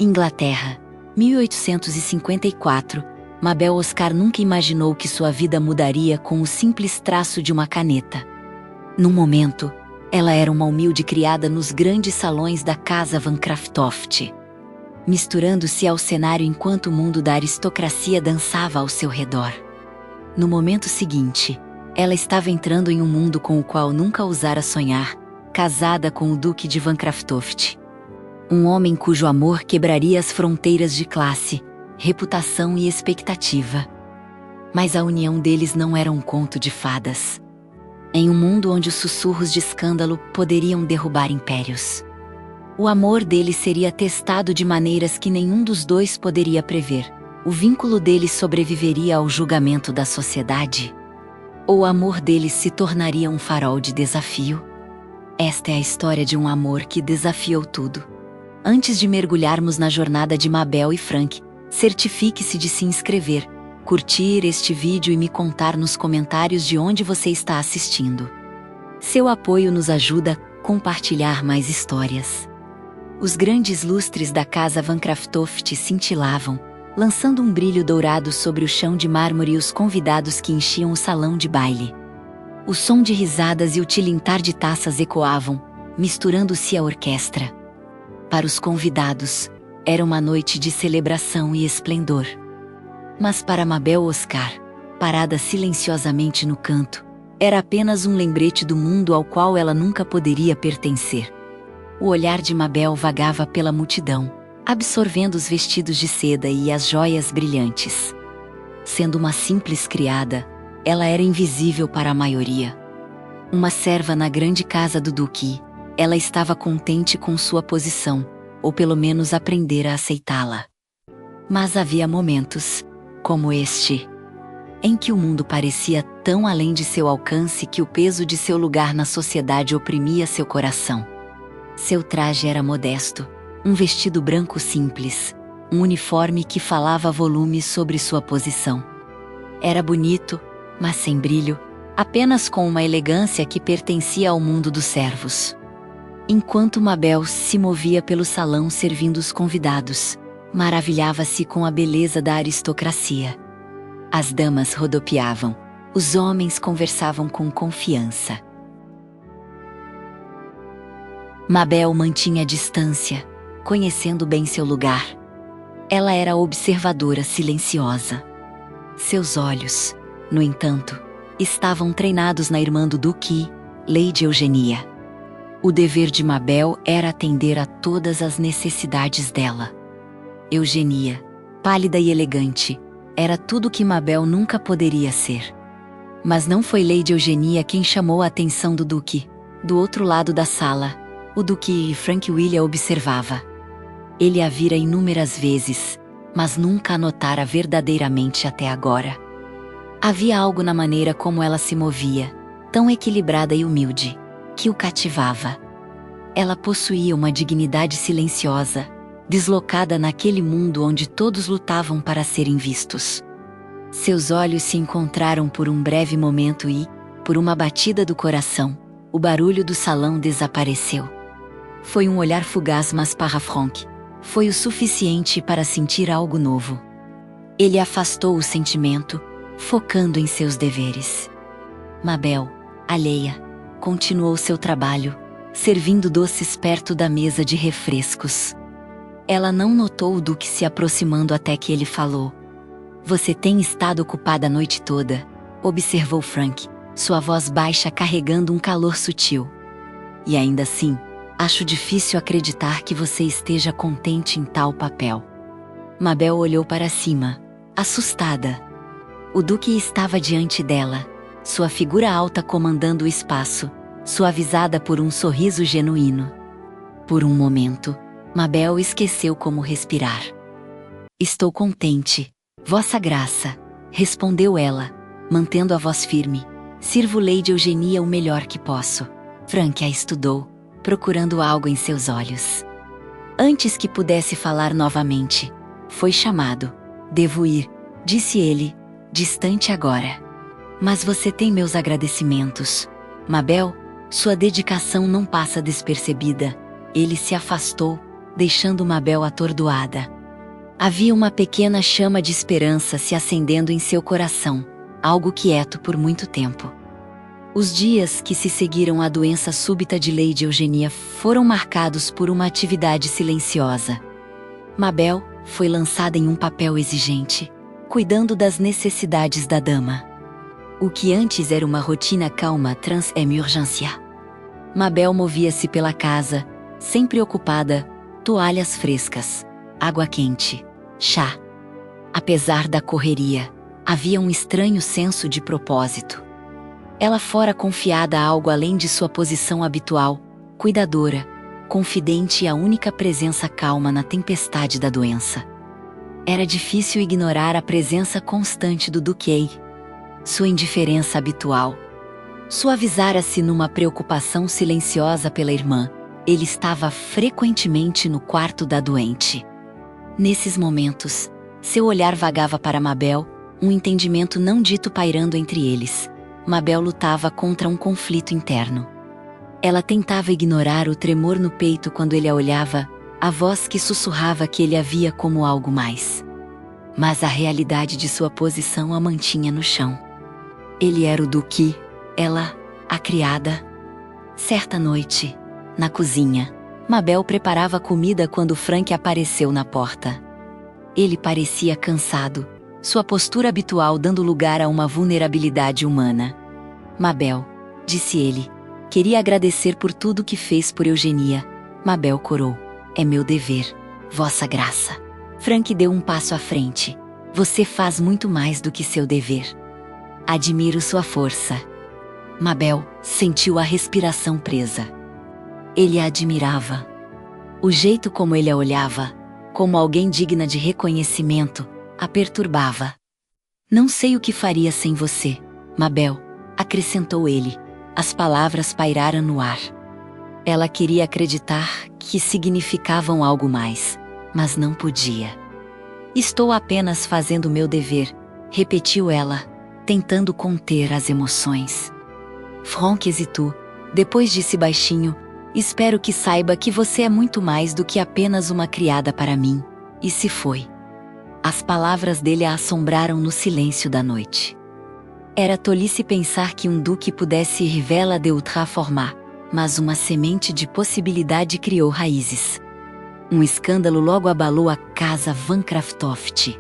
Inglaterra, 1854, Mabel Oscar nunca imaginou que sua vida mudaria com o simples traço de uma caneta. Num momento, ela era uma humilde criada nos grandes salões da casa Van Craftoft, misturando-se ao cenário enquanto o mundo da aristocracia dançava ao seu redor. No momento seguinte, ela estava entrando em um mundo com o qual nunca ousara sonhar, casada com o Duque de Van Craftoft. Um homem cujo amor quebraria as fronteiras de classe, reputação e expectativa. Mas a união deles não era um conto de fadas. Em um mundo onde os sussurros de escândalo poderiam derrubar impérios, o amor deles seria testado de maneiras que nenhum dos dois poderia prever. O vínculo deles sobreviveria ao julgamento da sociedade? Ou o amor deles se tornaria um farol de desafio? Esta é a história de um amor que desafiou tudo. Antes de mergulharmos na jornada de Mabel e Frank, certifique-se de se inscrever, curtir este vídeo e me contar nos comentários de onde você está assistindo. Seu apoio nos ajuda a compartilhar mais histórias. Os grandes lustres da casa Van Craftoft cintilavam, lançando um brilho dourado sobre o chão de mármore e os convidados que enchiam o salão de baile. O som de risadas e o tilintar de taças ecoavam, misturando-se à orquestra. Para os convidados, era uma noite de celebração e esplendor. Mas para Mabel Oscar, parada silenciosamente no canto, era apenas um lembrete do mundo ao qual ela nunca poderia pertencer. O olhar de Mabel vagava pela multidão, absorvendo os vestidos de seda e as joias brilhantes. Sendo uma simples criada, ela era invisível para a maioria. Uma serva na grande casa do Duque, ela estava contente com sua posição, ou pelo menos aprendera a aceitá-la. Mas havia momentos, como este, em que o mundo parecia tão além de seu alcance que o peso de seu lugar na sociedade oprimia seu coração. Seu traje era modesto, um vestido branco simples, um uniforme que falava volumes sobre sua posição. Era bonito, mas sem brilho, apenas com uma elegância que pertencia ao mundo dos servos. Enquanto Mabel se movia pelo salão servindo os convidados, maravilhava-se com a beleza da aristocracia. As damas rodopiavam, os homens conversavam com confiança. Mabel mantinha distância, conhecendo bem seu lugar. Ela era observadora silenciosa. Seus olhos, no entanto, estavam treinados na irmã do Duque, Lady Eugenia. O dever de Mabel era atender a todas as necessidades dela. Eugenia, pálida e elegante, era tudo que Mabel nunca poderia ser. Mas não foi Lady Eugenia quem chamou a atenção do Duque. Do outro lado da sala, o Duque Frank William observava. Ele a vira inúmeras vezes, mas nunca a notara verdadeiramente até agora. Havia algo na maneira como ela se movia, tão equilibrada e humilde, que o cativava. Ela possuía uma dignidade silenciosa, deslocada naquele mundo onde todos lutavam para serem vistos. Seus olhos se encontraram por um breve momento e, por uma batida do coração, o barulho do salão desapareceu. Foi um olhar fugaz, mas para Frank foi o suficiente para sentir algo novo. Ele afastou o sentimento, focando em seus deveres. Mabel, alheia, continuou seu trabalho, servindo doces perto da mesa de refrescos. Ela não notou o Duque se aproximando até que ele falou. "Você tem estado ocupada a noite toda", observou Frank, sua voz baixa carregando um calor sutil. "E ainda assim, acho difícil acreditar que você esteja contente em tal papel." Mabel olhou para cima, assustada. O Duque estava diante dela, sua figura alta comandando o espaço, suavizada por um sorriso genuíno. Por um momento, Mabel esqueceu como respirar. "Estou contente, Vossa Graça", respondeu ela, mantendo a voz firme. "Sirvo Lady Eugenia o melhor que posso." Frank a estudou, procurando algo em seus olhos. Antes que pudesse falar novamente, foi chamado. "Devo ir", disse ele, distante agora. "Mas você tem meus agradecimentos, Mabel, sua dedicação não passa despercebida." Ele se afastou, deixando Mabel atordoada. Havia uma pequena chama de esperança se acendendo em seu coração, algo quieto por muito tempo. Os dias que se seguiram à doença súbita de Lady Eugenia foram marcados por uma atividade silenciosa. Mabel foi lançada em um papel exigente, cuidando das necessidades da dama. O que antes era uma rotina calma transformou em urgência. Mabel movia-se pela casa, sempre ocupada, toalhas frescas, água quente, chá. Apesar da correria, havia um estranho senso de propósito. Ela fora confiada a algo além de sua posição habitual, cuidadora, confidente e a única presença calma na tempestade da doença. Era difícil ignorar a presença constante do Duque. Sua indiferença habitual suavizara-se numa preocupação silenciosa pela irmã. Ele estava frequentemente no quarto da doente. Nesses momentos, seu olhar vagava para Mabel, um entendimento não dito pairando entre eles. Mabel lutava contra um conflito interno. Ela tentava ignorar o tremor no peito quando ele a olhava, a voz que sussurrava que ele a via como algo mais. Mas a realidade de sua posição a mantinha no chão. Ele era o Duque, ela, a criada. Certa noite, na cozinha, Mabel preparava comida quando Frank apareceu na porta. Ele parecia cansado, sua postura habitual dando lugar a uma vulnerabilidade humana. Mabel, disse ele, queria agradecer por tudo que fez por Eugenia. Mabel corou. É meu dever, vossa graça. Frank deu um passo à frente. Você faz muito mais do que seu dever. Admiro sua força. Mabel sentiu a respiração presa. Ele a admirava. O jeito como ele a olhava, como alguém digna de reconhecimento, a perturbava. Não sei o que faria sem você, Mabel, acrescentou ele. As palavras pairaram no ar. Ela queria acreditar que significavam algo mais, mas não podia. Estou apenas fazendo meu dever, repetiu ela, tentando conter as emoções. Frank hesitou, depois disse baixinho, espero que saiba que você é muito mais do que apenas uma criada para mim, e se foi. As palavras dele a assombraram no silêncio da noite. Era tolice pensar que um duque pudesse revela de outra forma, mas uma semente de possibilidade criou raízes. Um escândalo logo abalou a casa Van Craftoft.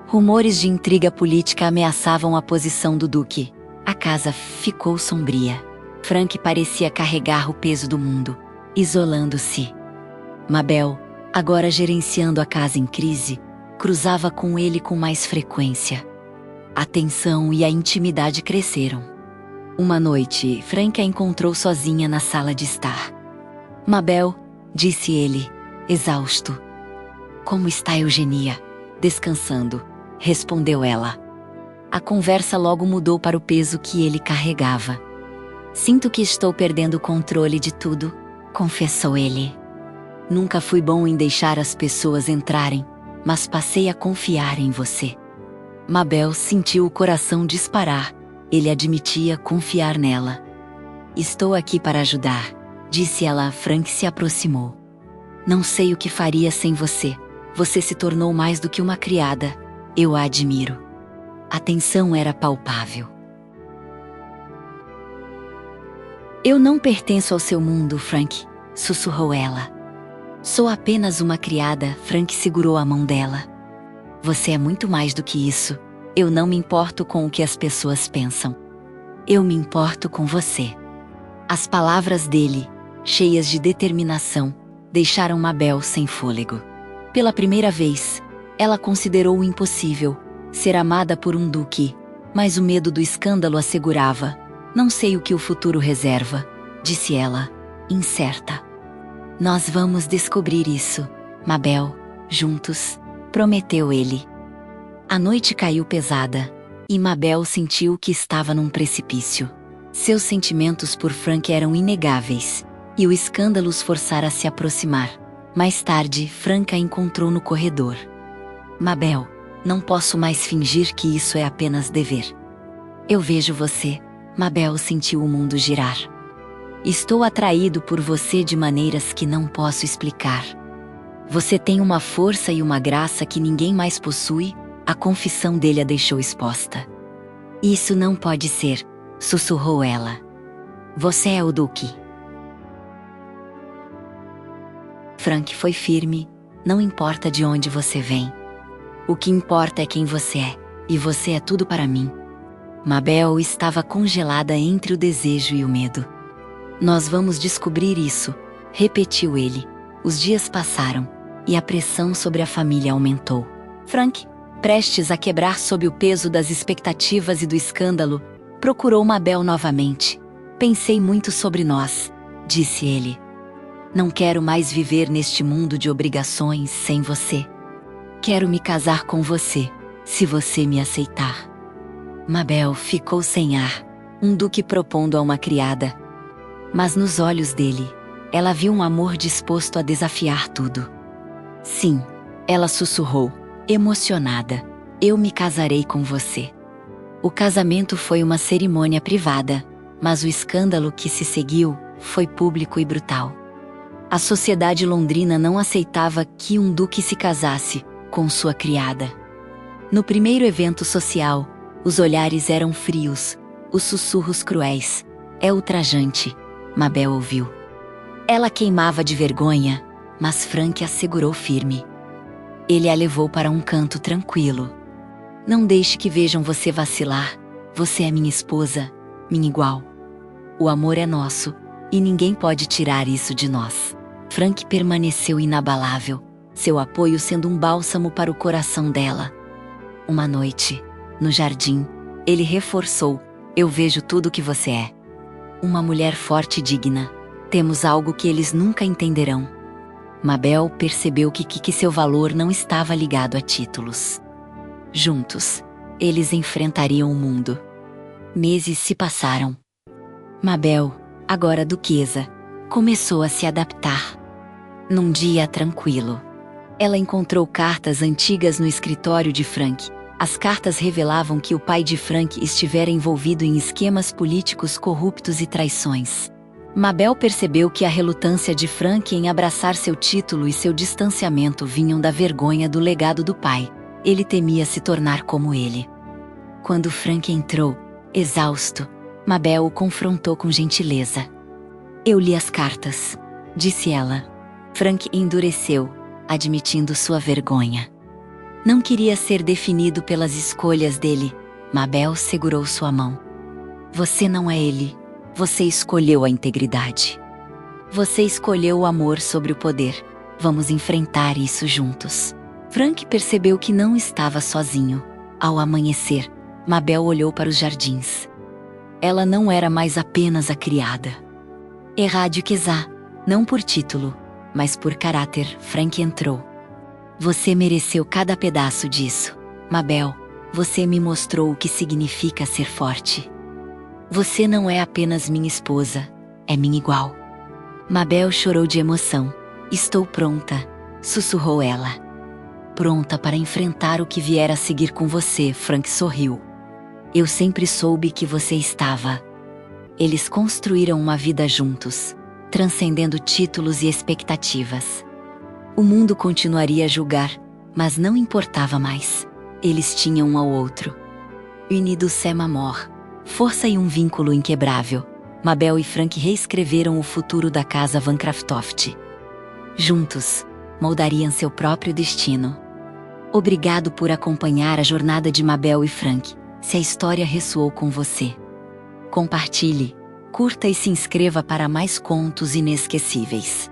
Rumores de intriga política ameaçavam a posição do duque. A casa ficou sombria. Frank parecia carregar o peso do mundo, isolando-se. Mabel, agora gerenciando a casa em crise, cruzava com ele com mais frequência. A tensão e a intimidade cresceram. Uma noite, Frank a encontrou sozinha na sala de estar. Mabel, disse ele, exausto. Como está Eugenia? Descansando, respondeu ela. A conversa logo mudou para o peso que ele carregava. Sinto que estou perdendo o controle de tudo, confessou ele. Nunca fui bom em deixar as pessoas entrarem, mas passei a confiar em você. Mabel sentiu o coração disparar. Ele admitia confiar nela. Estou aqui para ajudar, disse ela. Frank se aproximou. Não sei o que faria sem você. Você se tornou mais do que uma criada. Eu a admiro. A tensão era palpável. Eu não pertenço ao seu mundo, Frank, sussurrou ela. Sou apenas uma criada. Frank segurou a mão dela. Você é muito mais do que isso. Eu não me importo com o que as pessoas pensam. Eu me importo com você. As palavras dele, cheias de determinação, deixaram Mabel sem fôlego. Pela primeira vez, ela considerou o impossível, ser amada por um duque, mas o medo do escândalo a segurava. Não sei o que o futuro reserva, disse ela, incerta. Nós vamos descobrir isso, Mabel, juntos, prometeu ele. A noite caiu pesada, e Mabel sentiu que estava num precipício. Seus sentimentos por Frank eram inegáveis, e o escândalo os forçara a se aproximar. Mais tarde, Frank a encontrou no corredor. Mabel, não posso mais fingir que isso é apenas dever. Eu vejo você, Mabel sentiu o mundo girar. Estou atraído por você de maneiras que não posso explicar. Você tem uma força e uma graça que ninguém mais possui, a confissão dele a deixou exposta. Isso não pode ser, sussurrou ela. Você é o Duque. Frank foi firme, não importa de onde você vem. O que importa é quem você é, e você é tudo para mim. Mabel estava congelada entre o desejo e o medo. Nós vamos descobrir isso, repetiu ele. Os dias passaram, e a pressão sobre a família aumentou. Frank, prestes a quebrar sob o peso das expectativas e do escândalo, procurou Mabel novamente. Pensei muito sobre nós, disse ele. Não quero mais viver neste mundo de obrigações sem você. Quero me casar com você, se você me aceitar. Mabel ficou sem ar, um duque propondo a uma criada. Mas nos olhos dele, ela viu um amor disposto a desafiar tudo. Sim, ela sussurrou, emocionada. Eu me casarei com você. O casamento foi uma cerimônia privada, mas o escândalo que se seguiu foi público e brutal. A sociedade londrina não aceitava que um duque se casasse com sua criada. No primeiro evento social, os olhares eram frios, os sussurros cruéis. É ultrajante, Mabel ouviu. Ela queimava de vergonha, mas Frank a segurou firme. Ele a levou para um canto tranquilo. Não deixe que vejam você vacilar. Você é minha esposa, minha igual. O amor é nosso, e ninguém pode tirar isso de nós. Frank permaneceu inabalável, seu apoio sendo um bálsamo para o coração dela. Uma noite, no jardim, ele reforçou: eu vejo tudo o que você é. Uma mulher forte e digna. Temos algo que eles nunca entenderão. Mabel percebeu que seu valor não estava ligado a títulos. Juntos, eles enfrentariam o mundo. Meses se passaram. Mabel, agora duquesa, começou a se adaptar. Num dia tranquilo, ela encontrou cartas antigas no escritório de Frank. As cartas revelavam que o pai de Frank estivera envolvido em esquemas políticos corruptos e traições. Mabel percebeu que a relutância de Frank em abraçar seu título e seu distanciamento vinham da vergonha do legado do pai. Ele temia se tornar como ele. Quando Frank entrou, exausto, Mabel o confrontou com gentileza. Eu li as cartas, disse ela. Frank endureceu, admitindo sua vergonha. Não queria ser definido pelas escolhas dele. Mabel segurou sua mão. Você não é ele. Você escolheu a integridade. Você escolheu o amor sobre o poder. Vamos enfrentar isso juntos. Frank percebeu que não estava sozinho. Ao amanhecer, Mabel olhou para os jardins. Ela não era mais apenas a criada. Errádio Quesá, não por título, mas por caráter. Frank entrou. Você mereceu cada pedaço disso. Mabel, você me mostrou o que significa ser forte. Você não é apenas minha esposa, é minha igual. Mabel chorou de emoção. Estou pronta, sussurrou ela. Pronta para enfrentar o que vier a seguir com você, Frank sorriu. Eu sempre soube que você estava. Eles construíram uma vida juntos, transcendendo títulos e expectativas. O mundo continuaria a julgar, mas não importava mais. Eles tinham um ao outro. Unidos sem amor, força e um vínculo inquebrável. Mabel e Frank reescreveram o futuro da casa Van Craftoft. Juntos, moldariam seu próprio destino. Obrigado por acompanhar a jornada de Mabel e Frank. Se a história ressoou com você, compartilhe, curta e se inscreva para mais contos inesquecíveis.